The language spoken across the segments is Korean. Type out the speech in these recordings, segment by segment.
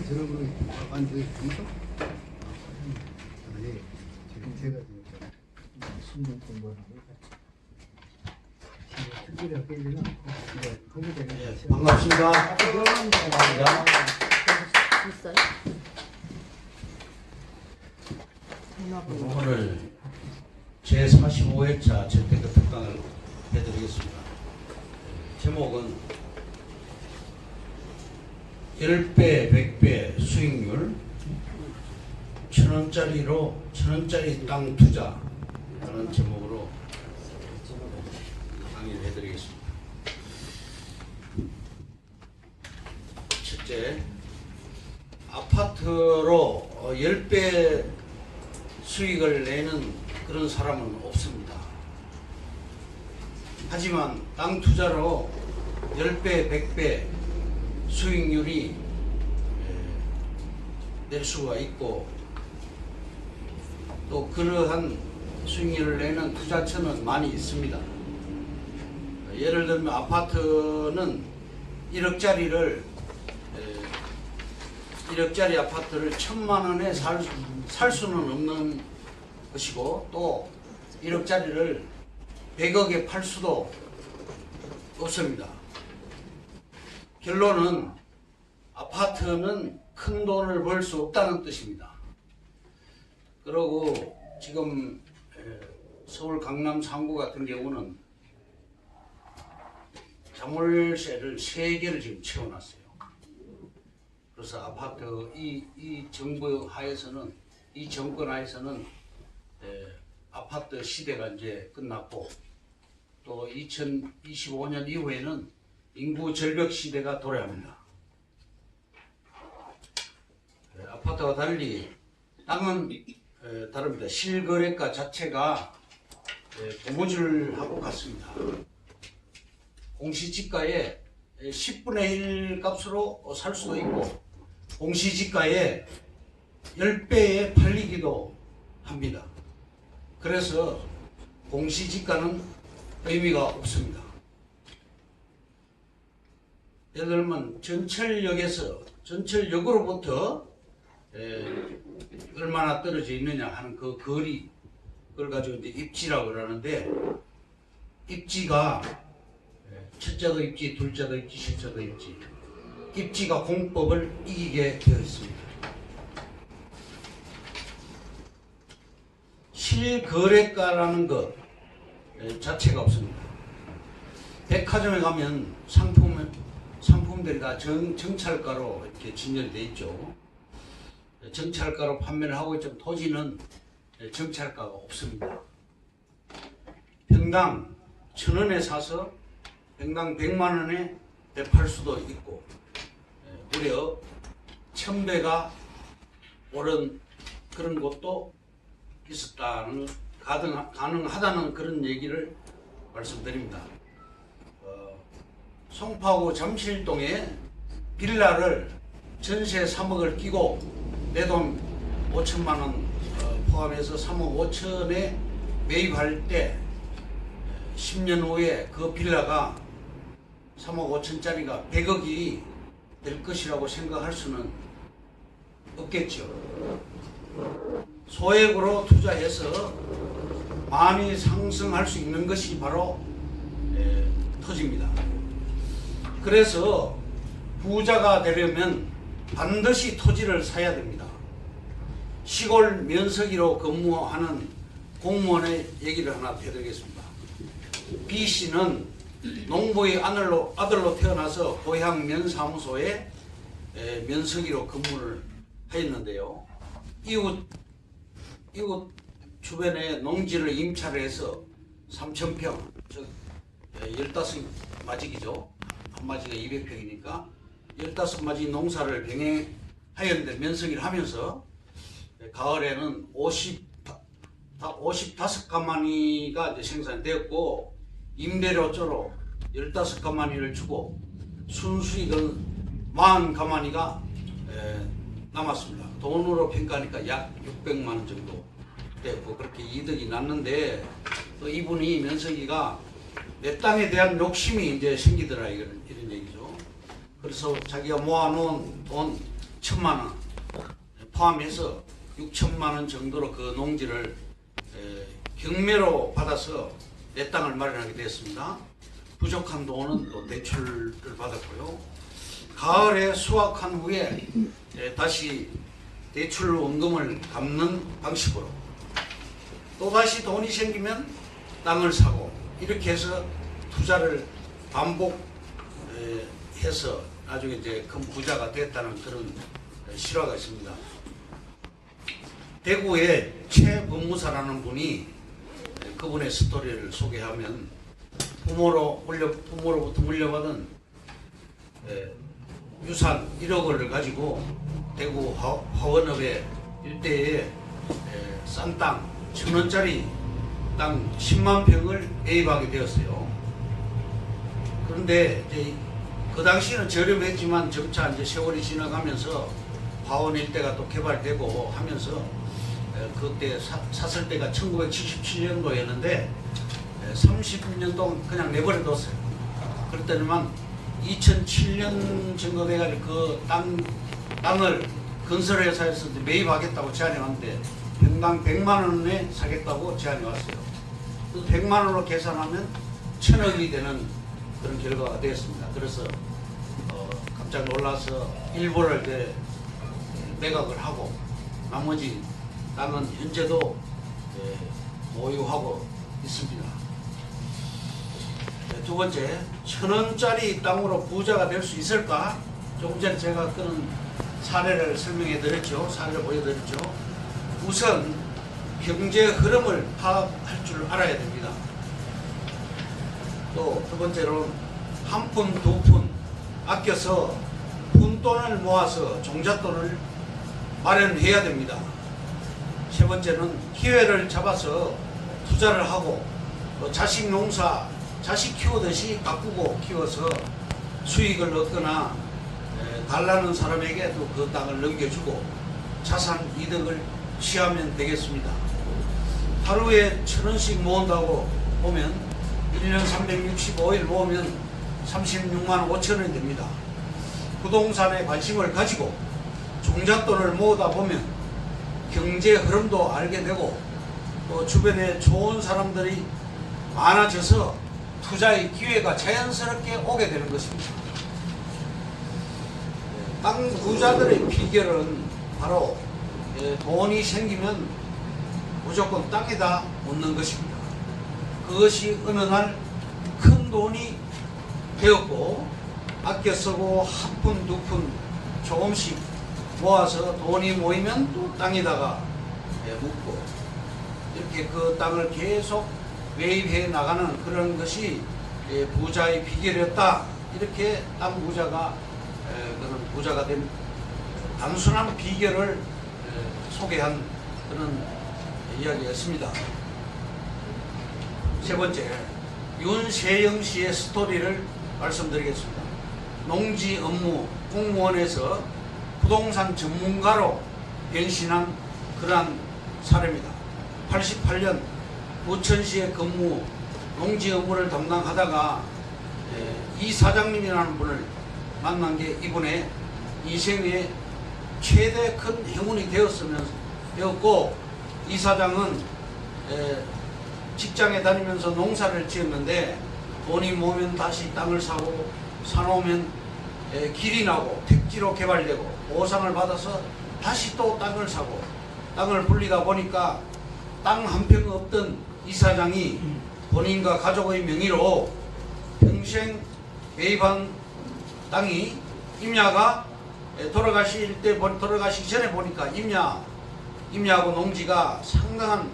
저런 완전 있어? 예. 제가 지금 신분 공부하는 거 특별히 깨지는 않고 반갑습니다. 있어요? 오늘 제45회차 재테크 특강을 해드리겠습니다. 제목은 10배, 100배 수익률, 1,000원짜리 땅 투자라는 제목으로 강의를 해드리겠습니다. 첫째, 아파트로 10배 수익을 내는 그런 사람은 없습니다. 하지만 땅 투자로 10배, 100배 수익률이 낼 수가 있고, 또 그러한 수익률을 내는 투자처는 많이 있습니다. 예를 들면 아파트는 1억짜리 아파트를 1,000만 원에 살 수는 없는 것이고, 또 1억짜리를 100억에 팔 수도 없습니다. 결론은 아파트는 큰 돈을 벌 수 없다는 뜻입니다. 그리고 지금 서울 강남 상구 같은 경우는 자물쇠를 3개를 지금 채워놨어요. 그래서 아파트 이 정부 하에서는, 이 정권 하에서는 아파트 시대가 이제 끝났고, 또 2025년 이후에는 인구 절벽 시대가 도래합니다. 아파트와 달리 땅은 다릅니다. 실거래가 자체가 고무줄하고 같습니다. 공시지가의 10분의 1 값으로 살 수도 있고, 공시지가의 10배에 팔리기도 합니다. 그래서 공시지가는 의미가 없습니다. 예를 들면 전철역으로부터 얼마나 떨어져 있느냐 하는 그 거리, 그걸 가지고 이제 입지라고 그러는데, 입지가 첫째도 입지, 둘째도 입지, 셋째도 입지, 입지가 공법을 이기게 되어 있습니다. 실거래가라는 것 자체가 없습니다. 백화점에 가면 상품들이 다 정찰가로 이렇게 진열되어 있죠. 정찰가로 판매를 하고 있지만 토지는 정찰가가 없습니다. 평당 1,000원에 사서 평당 100만 원에 팔 수도 있고, 무려 1,000배가 오른 그런 곳도 있었다는, 가능하다는 그런 얘기를 말씀드립니다. 송파구 잠실동에 빌라를 전세 3억을 끼고 내 돈 5천만 원 포함해서 3억 5천에 매입할 때 10년 후에 그 빌라가 3억 5천짜리가 100억이 될 것이라고 생각할 수는 없겠죠. 소액으로 투자해서 많이 상승할 수 있는 것이 바로 토지입니다. 그래서 부자가 되려면 반드시 토지를 사야 됩니다. 시골 면석이로 근무하는 공무원의 얘기를 하나 해드리겠습니다. B씨는 농부의 아들로 태어나서 고향 면사무소에 면석이로 근무를 하였는데요. 이웃 주변에 농지를 임차를 해서 3,000평, 즉 15마지기죠. 한 마지가 200평이니까 15마지 농사를 병행하였는데, 면석이를 하면서 가을에는 55가마니가 이제 생산되었고, 임대료조로 15가마니를 주고 순수익은 40가마니가 남았습니다. 돈으로 평가하니까 약 600만 원 정도 되고, 그렇게 이득이 났는데, 또 이분이 면석이가 내 땅에 대한 욕심이 이제 생기더라, 이런 얘기죠. 그래서 자기가 모아놓은 돈 1,000만 원 포함해서 6천만 원 정도로 그 농지를 경매로 받아서 내 땅을 마련하게 되었습니다. 부족한 돈은 또 대출을 받았고요. 가을에 수확한 후에 다시 대출 원금을 갚는 방식으로 또다시 돈이 생기면 땅을 사고 이렇게 해서 투자를 반복해서 나중에 이제 큰 부자가 됐다는 그런 실화가 있습니다. 대구에 최범무사라는 분이 그분의 스토리를 소개하면 부모로부터 물려받은 유산 1억을 가지고 대구 화원읍의 일대에 싼 땅 1,000원짜리 땅 10만 평을 매입하게 되었어요. 그런데 이제 그 당시에는 저렴했지만 점차 이제 세월이 지나가면서 화원 일대가 또 개발되고 하면서 그때 샀을 때가 1977년도였는데 30년 동안 그냥 내버려뒀어요. 그랬더니만 2007년 정도 돼가지고 그 땅을 건설회사에서 매입하겠다고 제안이 왔는데 평당 100만 원에 사겠다고 제안이 왔어요. 그래서 100만 원으로 계산하면 1,000억이 되는 그런 결과가 되었습니다. 그래서 깜짝 놀라서 일부를 이제 매각을 하고 나머지 땅은 현재도 보유하고 있습니다. 두 번째, 1,000원짜리 땅으로 부자가 될 수 있을까? 조금 전에 제가 그런 사례를 설명해 드렸죠. 사례를 보여드렸죠. 우선 경제 흐름을 파악할 줄 알아야 됩니다. 또 두 번째로는 한 푼, 두 푼 아껴서 푼돈을 모아서 종잣돈을 마련해야 됩니다. 세 번째는 기회를 잡아서 투자를 하고 또 자식 농사 자식 키우듯이 가꾸고 키워서 수익을 얻거나 달라는 사람에게도 그 땅을 넘겨주고 자산 이득을 취하면 되겠습니다. 하루에 1,000원씩 모은다고 보면 1년 365일 모으면 36만 5천 원이 됩니다. 부동산에 관심을 가지고 종잣돈을 모으다 보면 경제 흐름도 알게 되고 또 주변에 좋은 사람들이 많아져서 투자의 기회가 자연스럽게 오게 되는 것입니다. 땅 부자들의 비결은 바로 돈이 생기면 무조건 땅에다 묻는 것입니다. 그것이 어느 날 큰 돈이 되었고 아껴 쓰고 한 푼 두 푼 조금씩 모아서 돈이 모이면 또 땅에다가 묻고 이렇게 그 땅을 계속 매입해 나가는 그런 것이 부자의 비결이었다. 이렇게 땅 부자가 그런 부자가 된 단순한 비결을 소개한 그런 이야기였습니다. 세 번째, 윤세영 씨의 스토리를 말씀드리겠습니다. 농지 업무 공무원에서 부동산 전문가로 변신한 그러한 사례입니다. 88년 부천시에 근무 농지 업무를 담당하다가 이 사장님이라는 분을 만난 게 이분의 인생의 최대 큰 행운이 되었고 이 사장은 직장에 다니면서 농사를 지었는데 돈이 모으면 다시 땅을 사고 사놓으면 길이 나고 택지로 개발되고 보상을 받아서 다시 또 땅을 사고 땅을 불리다 보니까 땅 한 평 없던 이 사장이 본인과 가족의 명의로 평생 매입한 땅이 임야가 돌아가시기 전에 보니까 임야하고 농지가 상당한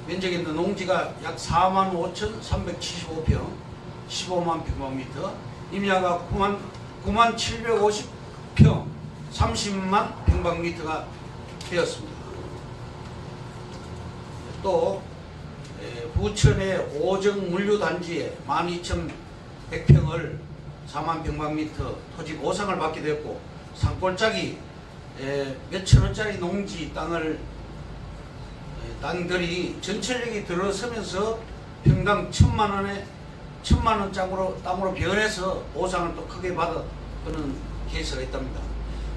면적이 있는 농지가 약 45,375평 15만 평방미터 임야가 9750평 30만 평방미터가 되었습니다. 또 부천의 오정 물류단지에 12,100평을 4만 평방미터 토지 보상을 받게 되었고 산골짜기 몇천 원짜리 농지 땅들이 전철역이 들어서면서 평당 1,000만 원 땅으로 변해서 보상을 또 크게 받아 그런 케이스가 있답니다.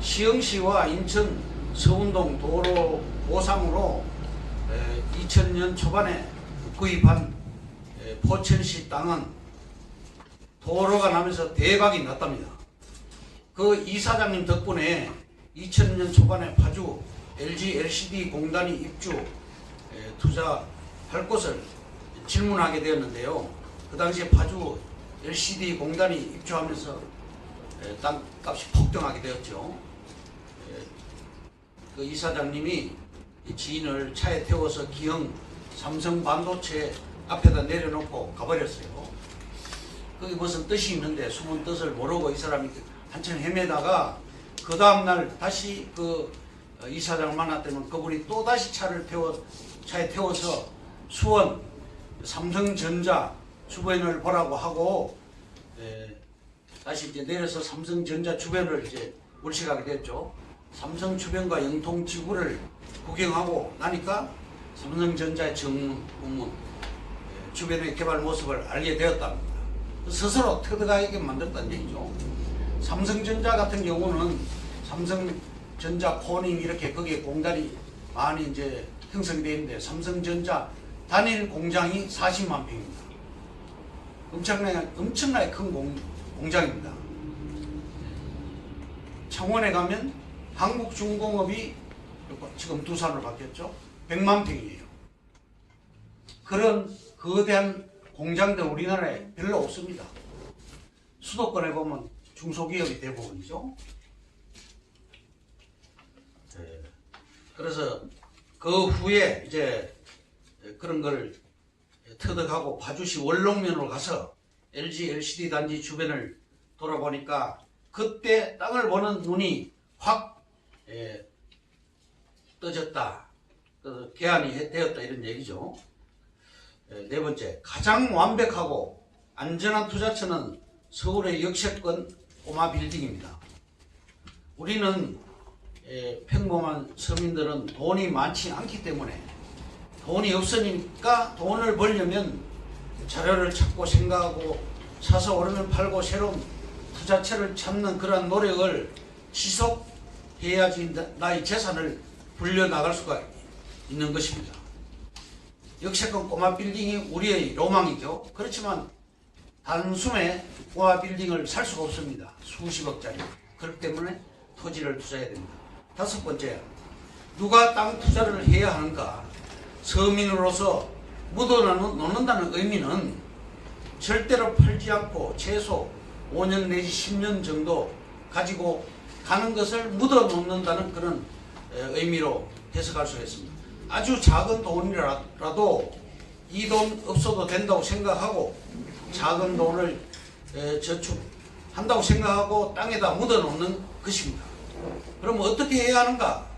시흥시와 인천 서운동 도로 보상으로 2000년 초반에 구입한 포천시 땅은 도로가 나면서 대박이 났답니다. 그 이사장님 덕분에 2000년 초반에 파주 LG LCD 공단이 입주 투자할 곳을 질문하게 되었는데요. 그 당시에 파주 LCD 공단이 입주하면서 땅값이 폭등하게 되었죠. 그 이사장님이 지인을 차에 태워서 기흥 삼성 반도체 앞에다 내려놓고 가버렸어요. 그게 무슨 뜻이 있는데 숨은 뜻을 모르고 이 사람이 한참 헤매다가 그 다음날 다시 그 이사장을 만났더니 그분이 또 다시 차에 태워서 수원 삼성전자 주변을 보라고 하고 다시 이제 내려서 삼성전자 주변을 이제 물색하게 됐죠. 삼성 주변과 영통 지구를 구경하고 나니까 삼성전자의 정문 주변의 개발 모습을 알게 되었답니다. 스스로 터득하게 만들었다는 얘기죠. 삼성전자 같은 경우는 삼성전자 코닝 이렇게 거기에 공단이 많이 이제 형성되어 있는데 삼성전자 단일 공장이 40만 평입니다. 엄청나게 큰 공장입니다. 창원에 가면 한국중공업이 지금 두산으로 바뀌었죠. 100만 평이에요. 그런 거대한 공장들 우리나라에 별로 없습니다. 수도권에 보면 중소기업이 대부분이죠. 그래서 그 후에 이제 그런 걸 터득하고 파주시 원롱면으로 가서 LG LCD 단지 주변을 돌아보니까 그때 땅을 보는 눈이 확 떠졌다. 개안이 되었다 이런 얘기죠. 네 번째, 가장 완벽하고 안전한 투자처는 서울의 역세권 꼬마 빌딩입니다. 우리는 평범한 서민들은 돈이 많지 않기 때문에 돈이 없으니까 돈을 벌려면 자료를 찾고 생각하고 사서 오르면 팔고 새로운 투자처를 찾는 그러한 노력을 지속해야지 나의 재산을 불려나갈 수가 있는 것입니다. 역세권 꼬마 빌딩이 우리의 로망이죠. 그렇지만 단숨에 꼬마 빌딩을 살 수가 없습니다. 수십억짜리. 그렇기 때문에 토지를 투자해야 됩니다. 다섯 번째, 누가 땅 투자를 해야 하는가? 서민으로서 묻어놓는다는 의미는 절대로 팔지 않고 최소 5년 내지 10년 정도 가지고 가는 것을 묻어놓는다는 그런 의미로 해석할 수가 있습니다. 아주 작은 돈이라도 이 돈 없어도 된다고 생각하고 작은 돈을 저축한다고 생각하고 땅에다 묻어놓는 것입니다. 그럼 어떻게 해야 하는가?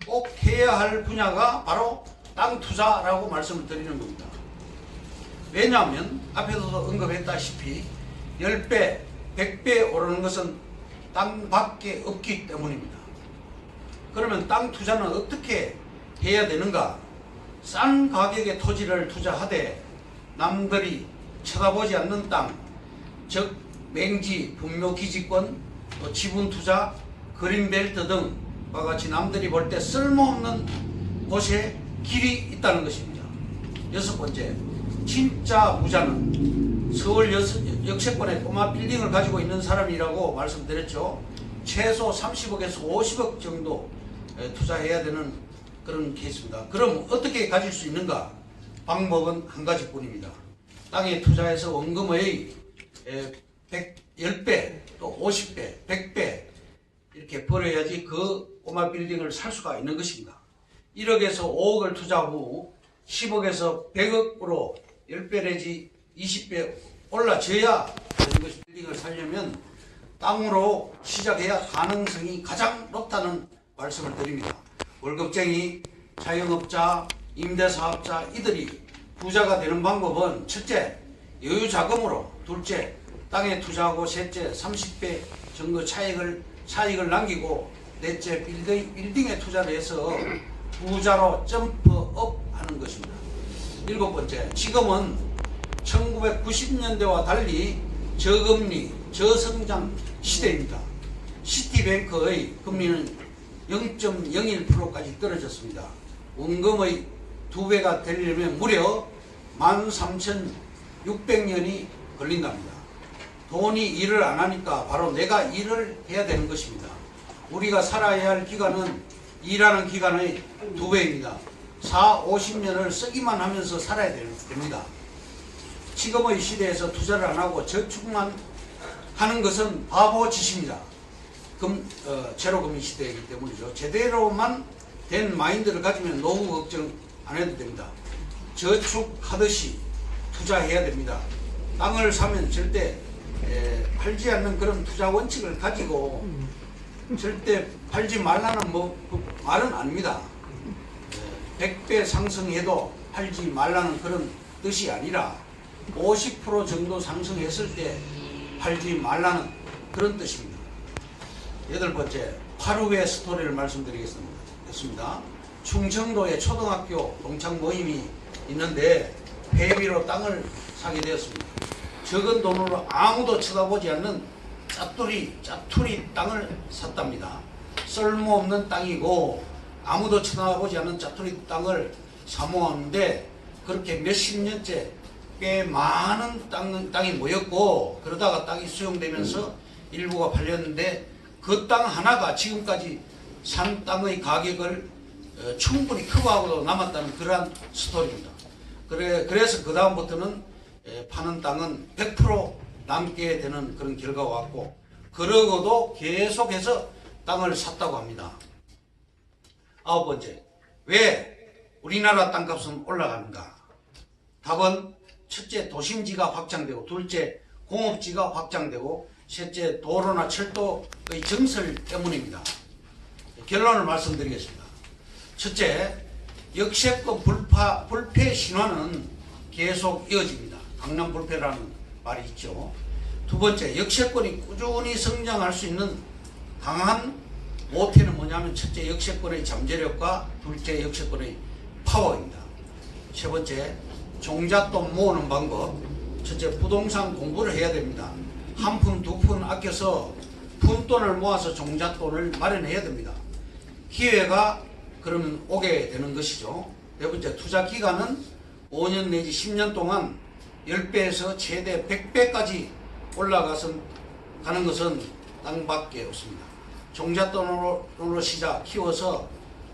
꼭 해야 할 분야가 바로 땅 투자라고 말씀을 드리는 겁니다. 왜냐하면 앞에서도 언급했다시피 10배, 100배 오르는 것은 땅밖에 없기 때문입니다. 그러면 땅 투자는 어떻게 해야 되는가? 싼 가격의 토지를 투자하되 남들이 쳐다보지 않는 땅, 즉 맹지, 분묘기지권, 또 지분투자, 그린벨트 등과 같이 남들이 볼 때 쓸모없는 곳에 길이 있다는 것입니다. 여섯 번째, 진짜 부자는 서울 역세권에 꼬마 빌딩을 가지고 있는 사람이라고 말씀드렸죠. 최소 30억에서 50억 정도 투자해야 되는 그런 케이스입니다. 그럼 어떻게 가질 수 있는가? 방법은 한 가지뿐입니다. 땅에 투자해서 원금의 10배, 또 50배, 100배 이렇게 벌어야지 그 꼬마 빌딩을 살 수가 있는 것입니다. 1억에서 5억을 투자 후 10억에서 100억으로 10배 내지 20배 올라져야 되는 것이 빌딩을 살려면 땅으로 시작해야 가능성이 가장 높다는 말씀을 드립니다. 월급쟁이, 자영업자, 임대사업자 이들이 부자가 되는 방법은 첫째, 여유자금으로, 둘째, 땅에 투자하고, 셋째, 30배 정도 차익을 남기고, 넷째, 빌딩에 투자를 해서 부자로 점프업 하는 것입니다. 일곱 번째, 지금은 1990년대와 달리 저금리, 저성장 시대입니다. 시티뱅크의 금리는 0.01%까지 떨어졌습니다. 원금의 2배가 되려면 무려 13,600년이 걸린답니다. 돈이 일을 안 하니까 바로 내가 일을 해야 되는 것입니다. 우리가 살아야 할 기간은 일하는 기간의 2배입니다. 40-50년을 쓰기만 하면서 살아야 됩니다. 지금의 시대에서 투자를 안 하고 저축만 하는 것은 바보 짓입니다. 제로금리 시대이기 때문이죠. 제대로만 된 마인드를 가지면 노후 걱정 안 해도 됩니다. 저축하듯이 투자해야 됩니다. 땅을 사면 절대 팔지 않는 그런 투자 원칙을 가지고 절대 팔지 말라는 그 말은 아닙니다. 100배 상승해도 팔지 말라는 그런 뜻이 아니라 50% 정도 상승했을 때 팔지 말라는 그런 뜻입니다. 8번째, 파루의 스토리를 말씀드리겠습니다. 충청도에 초등학교 동창 모임이 있는데 회비로 땅을 사게 되었습니다. 적은 돈으로 아무도 쳐다보지 않는 짜투리 땅을 샀답니다. 쓸모없는 땅이고 아무도 쳐다보지 않는 짜투리 땅을 사모았는데 그렇게 몇십 년째 꽤 많은 땅이 모였고 그러다가 땅이 수용되면서 일부가 팔렸는데 그 땅 하나가 지금까지 산 땅의 가격을 충분히 커버하고도 남았다는 그러한 스토리입니다. 그래서 그 다음부터는 파는 땅은 100% 남게 되는 그런 결과가 왔고 그러고도 계속해서 땅을 샀다고 합니다. 9번째, 왜 우리나라 땅값은 올라가는가? 답은 첫째, 도심지가 확장되고 둘째, 공업지가 확장되고 셋째, 도로나 철도의 증설 때문입니다. 결론을 말씀드리겠습니다. 첫째, 역세권 불패 신화는 계속 이어집니다. 강남 불패라는 말이 있죠. 두 번째, 역세권이 꾸준히 성장할 수 있는 강한 모태는 뭐냐면 첫째, 역세권의 잠재력과 둘째, 역세권의 파워입니다. 세 번째, 종잣돈 모으는 방법. 첫째, 부동산 공부를 해야 됩니다. 한 푼, 두 푼 아껴서 푼돈을 모아서 종잣돈을 마련해야 됩니다. 기회가 그러면 오게 되는 것이죠. 네 번째, 투자 기간은 5년 내지 10년 동안 10배에서 최대 100배까지 올라가서 가는 것은 땅밖에 없습니다. 종잣돈으로 시작 키워서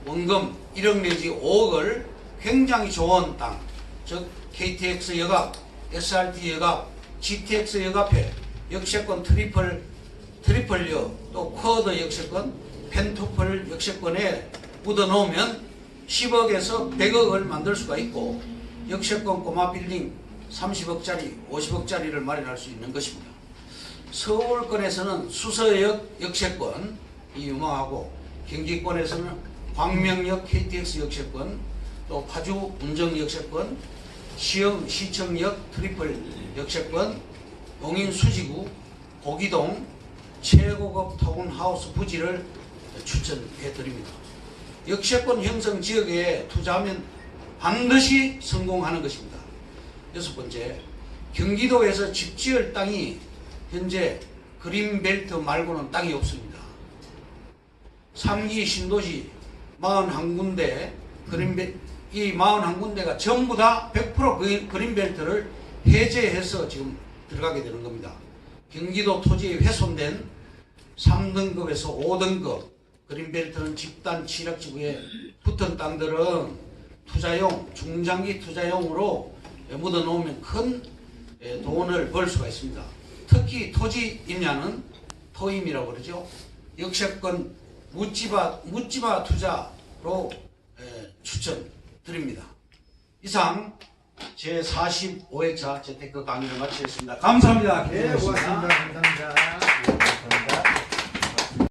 원금 1억 내지 5억을 굉장히 좋은 땅, 즉 KTX 역앞, SRT 역앞, GTX 역앞에 역세권 트리플역, 또 쿼드 역세권, 펜토플 역세권에 묻어놓으면 10억에서 100억을 만들 수가 있고 역세권 꼬마 빌딩 30억짜리, 50억짜리를 마련할 수 있는 것입니다. 서울권에서는 수서역 역세권이 유망하고 경기권에서는 광명역 KTX 역세권, 또 파주 운정 역세권, 시청역 트리플 역세권, 용인 수지구, 고기동 최고급 타운하우스 부지를 추천해 드립니다. 역세권 형성 지역에 투자하면 반드시 성공하는 것입니다. 6번째, 경기도에서 집 지을 땅이 현재 그린벨트 말고는 땅이 없습니다. 3기 신도시 41군데, 이 41군데가 전부 다 100% 그린벨트를 해제해서 지금 들어가게 되는 겁니다. 경기도 토지에 훼손된 3등급에서 5등급 그린벨트는 집단 취락지구에 붙은 땅들은 투자용, 중장기 투자용으로 묻어놓으면 큰 돈을 벌 수가 있습니다. 특히 토지 임야는 토임이라고 그러죠. 역세권 묻지마 투자로 추천드립니다. 이상 제45회차 재테크 강의를 마치겠습니다. 감사합니다. 네, 고맙습니다. 감사합니다.